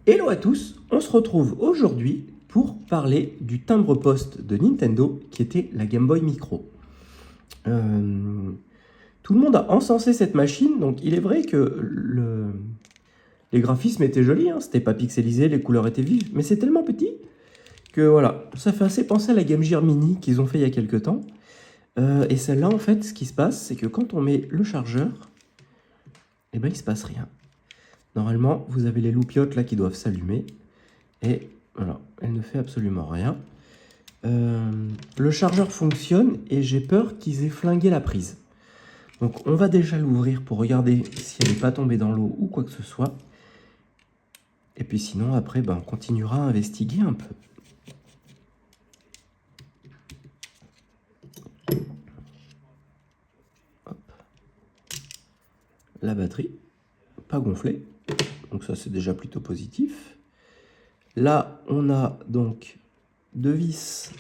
Hello à tous, on se retrouve aujourd'hui pour parler du timbre-poste de Nintendo qui était la Game Boy Micro. Tout le monde a encensé cette machine, donc il est vrai que les graphismes étaient jolis, hein, c'était pas pixelisé, les couleurs étaient vives, mais c'est tellement petit que voilà, ça fait assez penser à la Game Gear Mini qu'ils ont fait il y a quelques temps. Et celle-là, en fait, ce qui se passe, c'est que quand on met le chargeur, eh ben, il se passe rien. Normalement, vous avez les loupiottes là qui doivent s'allumer. Et voilà, elle ne fait absolument rien. Le chargeur fonctionne et j'ai peur qu'ils aient flingué la prise. Donc on va déjà l'ouvrir pour regarder si elle n'est pas tombée dans l'eau ou quoi que ce soit. Et puis sinon, après, on continuera à investiguer un peu. Hop. La batterie, pas gonflée. Donc ça, c'est déjà plutôt positif. Là, on a donc deux vis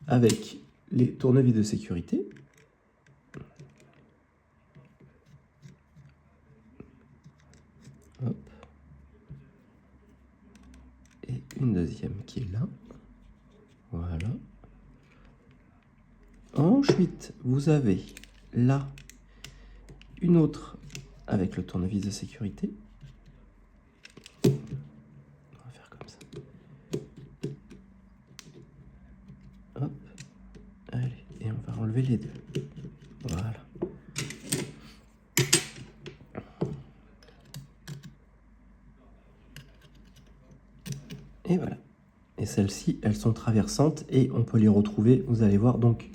avec les tournevis de sécurité. Hop. Et une deuxième qui est là. Voilà. Ensuite, vous avez là une autre avec le tournevis de sécurité. On va faire comme ça. Hop. Allez, et on va enlever les deux. Voilà. Et voilà. Et celles-ci, elles sont traversantes et on peut les retrouver, vous allez voir. Donc,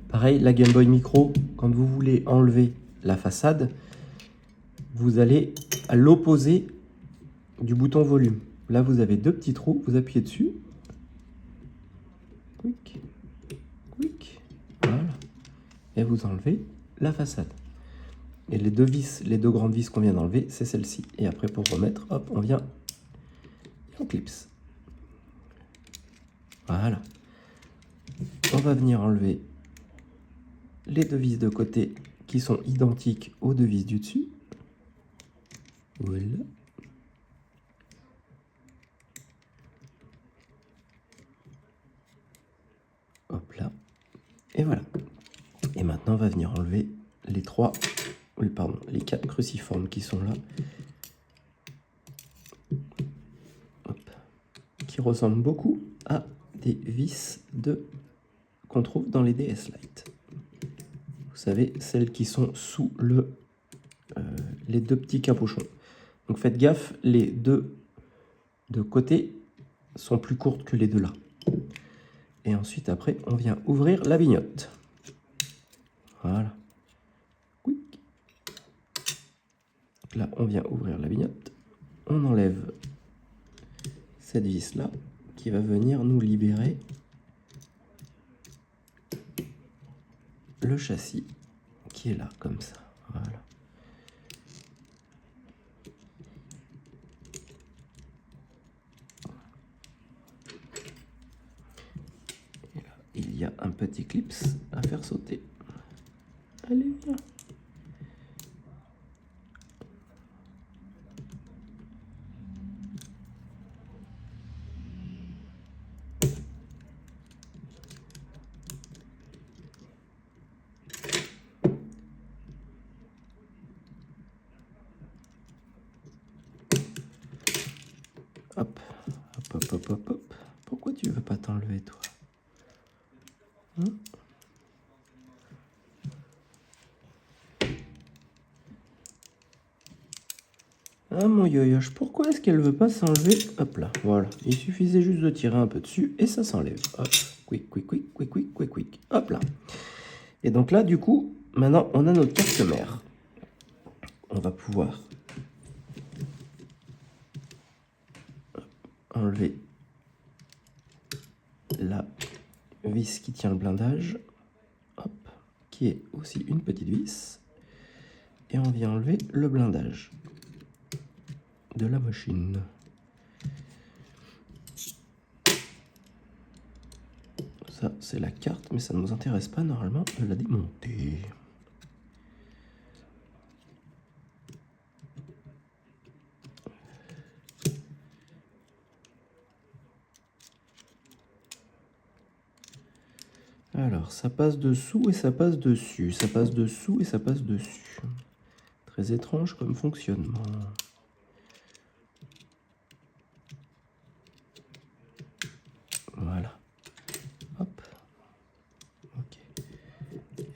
pareil, la Game Boy Micro, quand vous voulez enlever la façade, vous allez à l'opposé du bouton volume. Là, vous avez deux petits trous, vous appuyez dessus. Quick, quick, voilà. Et vous enlevez la façade. Et les deux vis, les deux grandes vis qu'on vient d'enlever, c'est celle-ci. Et après, pour remettre, hop, on vient et on clipse. Voilà. On va venir enlever les deux vis de côté qui sont identiques aux deux vis du dessus. Voilà. Hop là. Et voilà. Et maintenant, on va venir enlever les les quatre cruciformes qui sont là. Hop. Qui ressemblent beaucoup à des vis qu'on trouve dans les DS Lite. Vous savez, celles qui sont sous les deux petits capuchons. Donc faites gaffe, les deux de côté sont plus courtes que les deux là. Et ensuite, après, on vient ouvrir la vignotte. Voilà. Quick. Là, on vient ouvrir la vignotte. On enlève cette vis là qui va venir nous libérer le châssis qui est là, comme ça. Voilà. Et là, il y a un petit clips à faire sauter. Allez, viens. Hop, hop, hop, hop, hop, hop. Pourquoi tu veux pas t'enlever, toi? Hein? Ah mon yoyoche, pourquoi est-ce qu'elle veut pas s'enlever? Hop là, voilà. Il suffisait juste de tirer un peu dessus et ça s'enlève. Hop, quick, quick, quick, quick, quick, quick, quick. Hop là. Et donc là, du coup, maintenant, on a notre carte mère. On va pouvoir enlever la vis qui tient le blindage. Hop, qui est aussi une petite vis. Et on vient enlever le blindage de la machine. Ça, c'est la carte, mais ça ne nous intéresse pas normalement de la démonter. Alors, ça passe dessous et ça passe dessus. Ça passe dessous et ça passe dessus. Très étrange comme fonctionnement. Voilà. Hop. Ok.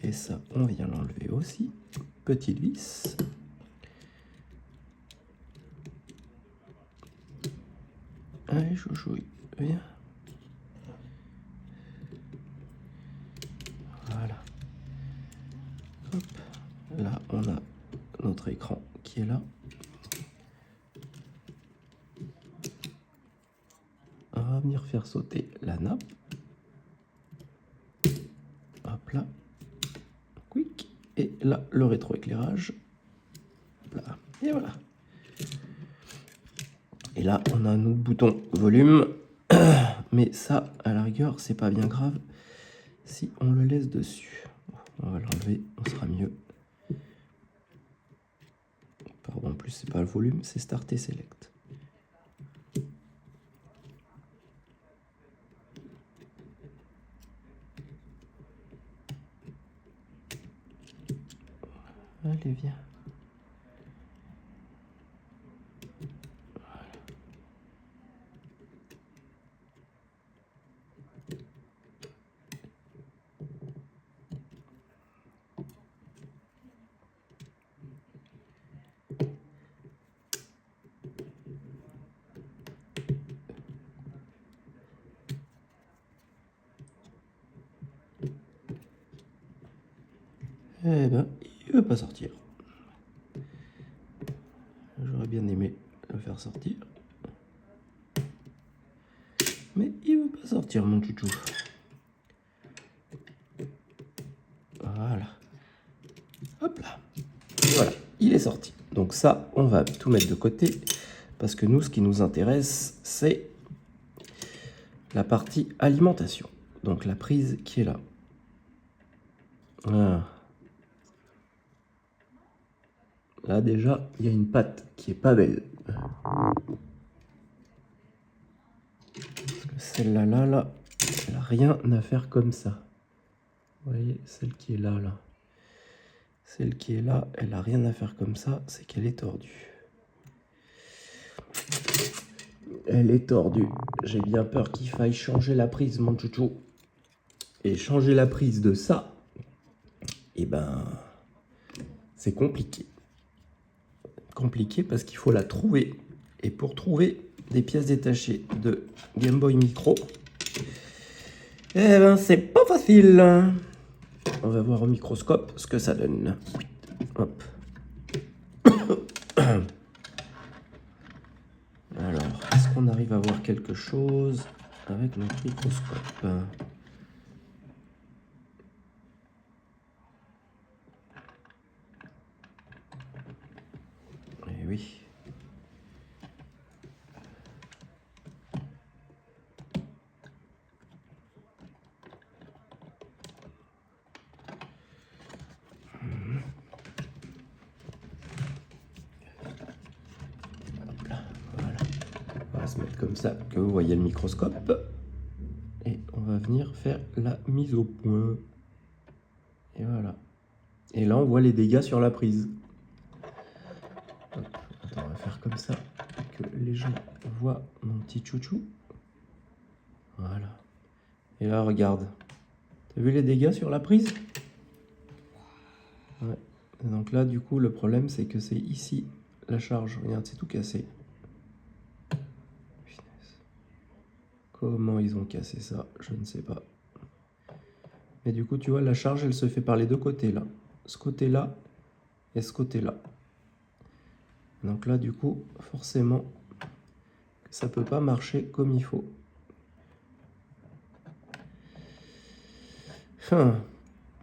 Et ça, on vient l'enlever aussi. Petite vis. Allez, chouchou, viens. Voilà. Hop. Là, on a notre écran qui est là. On va venir faire sauter la nappe. Hop là. Quick. Et là, le rétroéclairage. Là. Et voilà. Et là, on a un autre bouton volume. Mais ça, à la rigueur, c'est pas bien grave si on le laisse dessus. On va l'enlever, on sera mieux. Pardon, en plus, c'est pas le volume, c'est Start et Select. Allez, viens. Eh ben, il veut pas sortir. J'aurais bien aimé le faire sortir. Mais il veut pas sortir, mon chouchou. Voilà. Hop là. Voilà, il est sorti. Donc ça, on va tout mettre de côté. Parce que nous, ce qui nous intéresse, c'est la partie alimentation. Donc la prise qui est là. Voilà. Là déjà, il y a une patte qui est pas belle. Parce que celle-là, là, elle n'a rien à faire comme ça. Vous voyez, celle qui est là, là. Celle qui est là, elle n'a rien à faire comme ça, c'est qu'elle est tordue. Elle est tordue. J'ai bien peur qu'il faille changer la prise, mon chouchou. Et changer la prise de ça, eh ben, c'est compliqué. Compliqué parce qu'il faut la trouver. Et pour trouver des pièces détachées de Game Boy Micro, eh ben, c'est pas facile. On va voir au microscope ce que ça donne. Hop. Alors, est-ce qu'on arrive à voir quelque chose avec notre microscope? Eh oui. Hop là, voilà. On va se mettre comme ça que vous voyez le microscope. Et on va venir faire la mise au point. Et voilà. Et là, on voit les dégâts sur la prise. Hop. Attends, on va faire comme ça, que les gens voient mon petit chouchou. Voilà. Et là, regarde. T'as vu les dégâts sur la prise? Ouais. Et donc là, du coup, le problème, c'est que c'est ici, la charge. Regarde, c'est tout cassé. Punaise. Comment ils ont cassé ça? Je ne sais pas. Mais du coup, tu vois, la charge, elle se fait par les deux côtés, là. Ce côté-là et ce côté-là. Donc là, du coup, forcément, ça peut pas marcher comme il faut.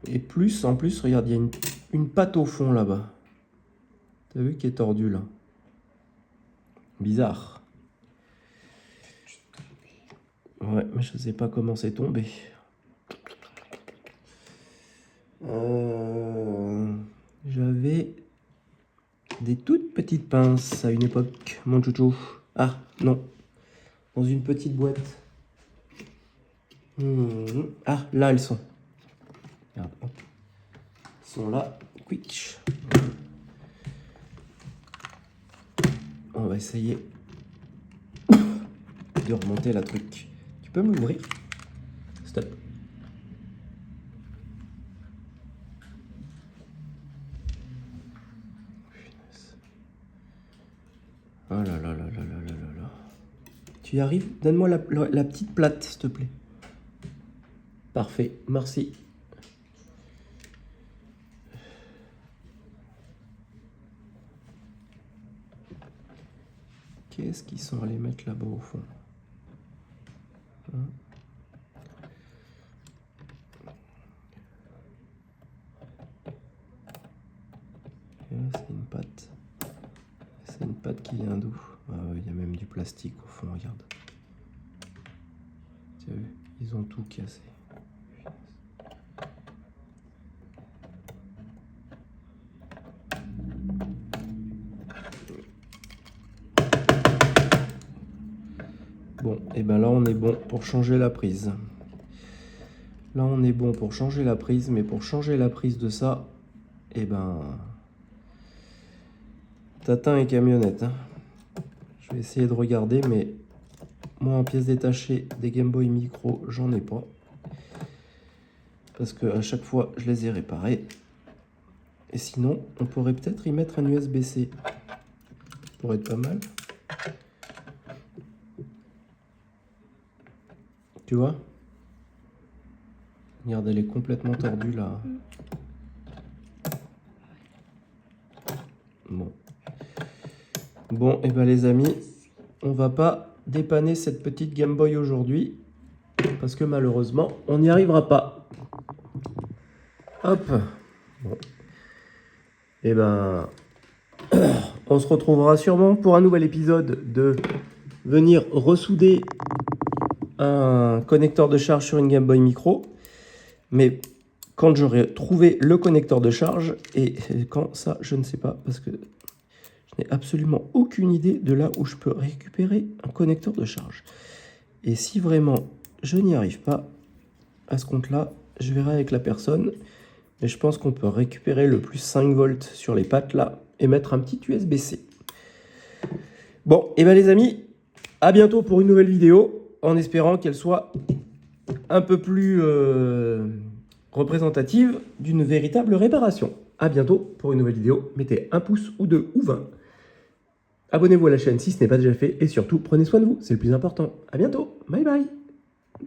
Et plus, en plus, regarde, il y a une patte au fond là-bas. T'as vu qui est tordue là? Bizarre. Ouais, mais je sais pas comment c'est tombé. J'avais des toutes petites pinces à une époque, mon chouchou. Ah, non. Dans une petite boîte. Ah, là, elles sont. Regarde, hop. Ils sont là. Quick. On va essayer de remonter la truc. Tu peux m'ouvrir? Stop. Oh là là là là là là là là. Tu y arrives? Donne-moi la petite plate, s'il te plaît. Parfait, merci. Qu'est-ce qu'ils sont allés mettre là-bas au fond? Hein? C'est une patte. C'est une patte qui vient d'où? Ah, il y a même du plastique au fond, regarde. Tu as vu? Ils ont tout cassé. Bon, et ben là on est bon pour changer la prise. Là on est bon pour changer la prise, mais pour changer la prise de ça, et ben... Tatin et camionnette. Hein. Je vais essayer de regarder, mais moi en pièces détachées des Game Boy Micro, j'en ai pas. Parce que à chaque fois, je les ai réparés. Et sinon, on pourrait peut-être y mettre un USB-C. Ça pourrait être pas mal. Tu vois? Regarde, elle est complètement tordue là. Bon. Bon, et ben les amis, on va pas dépanner cette petite Game Boy aujourd'hui. Parce que malheureusement, on n'y arrivera pas. Hop. Bon. Et ben, on se retrouvera sûrement pour un nouvel épisode de venir ressouder un connecteur de charge sur une Game Boy Micro. Mais quand j'aurai trouvé le connecteur de charge, et quand ça, je ne sais pas, parce que je n'ai absolument aucune idée de là où je peux récupérer un connecteur de charge. Et si vraiment je n'y arrive pas, à ce compte-là, je verrai avec la personne. Mais je pense qu'on peut récupérer le plus 5 volts sur les pattes là et mettre un petit USB-C. Bon, et bien les amis, à bientôt pour une nouvelle vidéo, en espérant qu'elle soit un peu plus représentative d'une véritable réparation. À bientôt pour une nouvelle vidéo. Mettez un pouce ou 2 ou 20. Abonnez-vous à la chaîne si ce n'est pas déjà fait et surtout prenez soin de vous, c'est le plus important. À bientôt, bye bye.